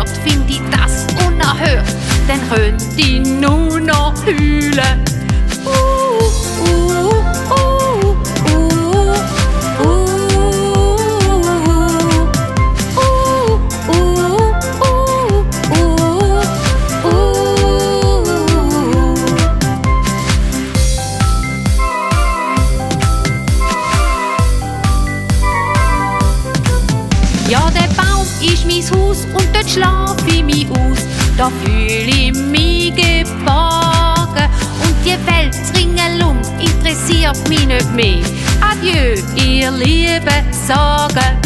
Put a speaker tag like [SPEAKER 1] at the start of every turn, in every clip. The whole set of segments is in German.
[SPEAKER 1] Ort find ich das unerhört, dann könnt ich nur noch heulen. Ja, der Baum ist mein Haus und dort schlaf ich mich aus. Da fühl ich mich geborgen und die Welt ringsherum interessiert mich nicht mehr. Adieu, ihr lieben Sorgen.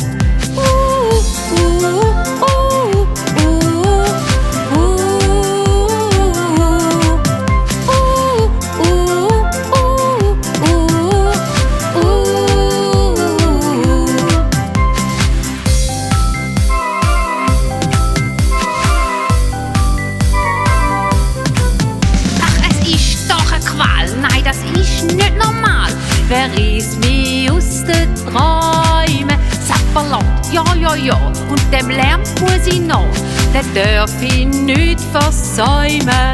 [SPEAKER 1] Nein, das ist nicht normal. Wer reißt mich aus den Träumen? Sapperlot, ja, ja, ja, und dem Lärm muss ich noch, den darf ich nicht versäumen.